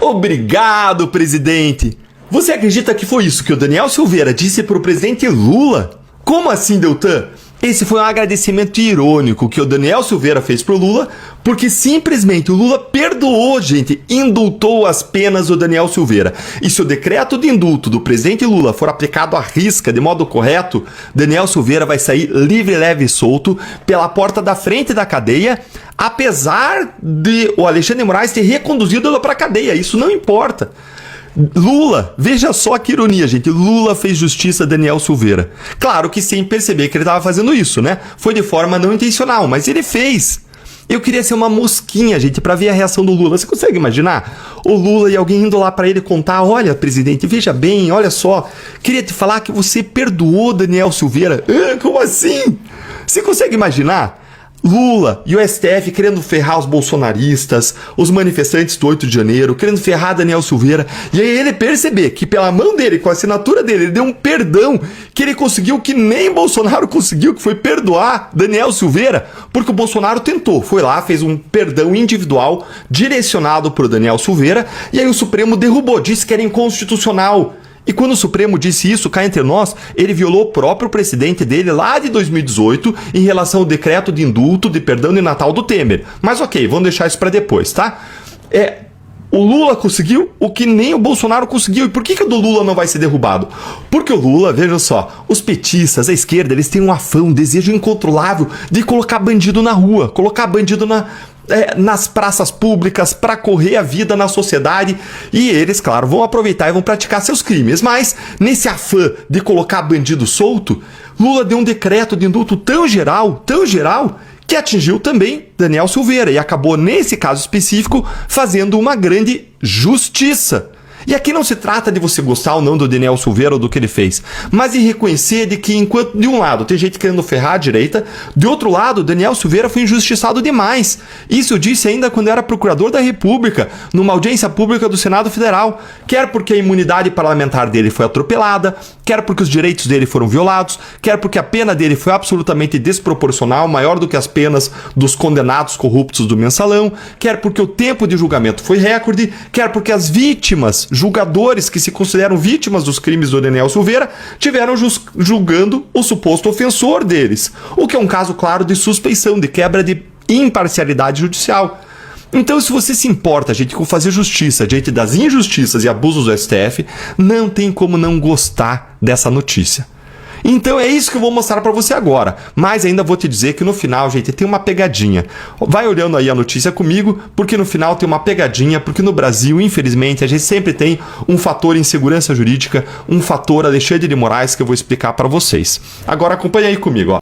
Obrigado, presidente! Você acredita que foi isso que o Daniel Silveira disse pro presidente Lula? Como assim, Deltan? Esse foi um agradecimento irônico que o Daniel Silveira fez pro Lula, porque simplesmente o Lula perdoou, gente, indultou as penas do Daniel Silveira. E se o decreto de indulto do presidente Lula for aplicado à risca, de modo correto, Daniel Silveira vai sair livre, leve e solto pela porta da frente da cadeia, apesar de o Alexandre de Moraes ter reconduzido ele para a cadeia. Isso não importa. Lula, veja só que ironia, gente. Lula fez justiça a Daniel Silveira. Claro que sem perceber que ele estava fazendo isso, né? Foi de forma não intencional, mas ele fez. Eu queria ser uma mosquinha, gente, para ver a reação do Lula. Você consegue imaginar? O Lula e alguém indo lá para ele contar: olha, presidente, veja bem, olha só, queria te falar que você perdoou Daniel Silveira. Como assim? Você consegue imaginar? Lula e o STF querendo ferrar os bolsonaristas, os manifestantes do 8 de janeiro, querendo ferrar Daniel Silveira, e aí ele perceber que pela mão dele, com a assinatura dele, ele deu um perdão que ele conseguiu que nem Bolsonaro conseguiu, que foi perdoar Daniel Silveira, porque o Bolsonaro tentou, foi lá, fez um perdão individual direcionado para o Daniel Silveira, e aí o Supremo derrubou, disse que era inconstitucional. E quando o Supremo disse isso, cá entre nós, ele violou o próprio precedente dele lá de 2018 em relação ao decreto de indulto, de perdão de Natal do Temer. Mas ok, vamos deixar isso para depois, tá? O Lula conseguiu o que nem o Bolsonaro conseguiu. E por que o do Lula não vai ser derrubado? Porque o Lula, vejam só, os petistas, a esquerda, eles têm um afã, um desejo incontrolável de colocar bandido na rua, colocar bandido nas praças públicas para correr a vida na sociedade, e eles, claro, vão aproveitar e vão praticar seus crimes. Mas nesse afã de colocar bandido solto, Lula deu um decreto de indulto tão geral, que atingiu também Daniel Silveira e acabou, nesse caso específico, fazendo uma grande justiça. E aqui não se trata de você gostar ou não do Daniel Silveira ou do que ele fez, mas de reconhecer de que enquanto de um lado tem gente querendo ferrar a direita, de outro lado Daniel Silveira foi injustiçado demais. Isso eu disse ainda quando era procurador da República, numa audiência pública do Senado Federal, quer porque a imunidade parlamentar dele foi atropelada, quer porque os direitos dele foram violados, quer porque a pena dele foi absolutamente desproporcional, maior do que as penas dos condenados corruptos do mensalão, quer porque o tempo de julgamento foi recorde, quer porque as vítimas, julgadores que se consideram vítimas dos crimes do Daniel Silveira, tiveram julgando o suposto ofensor deles, o que é um caso claro de suspeição, de quebra de imparcialidade judicial. Então, se você se importa, gente, com fazer justiça diante das injustiças e abusos do STF, não tem como não gostar dessa notícia. Então é isso que eu vou mostrar para você agora, mas ainda vou te dizer que no final, gente, tem uma pegadinha. Vai olhando aí a notícia comigo, porque no final tem uma pegadinha, porque no Brasil, infelizmente, a gente sempre tem um fator insegurança jurídica, um fator Alexandre de Moraes que eu vou explicar para vocês. Agora acompanha aí comigo, ó.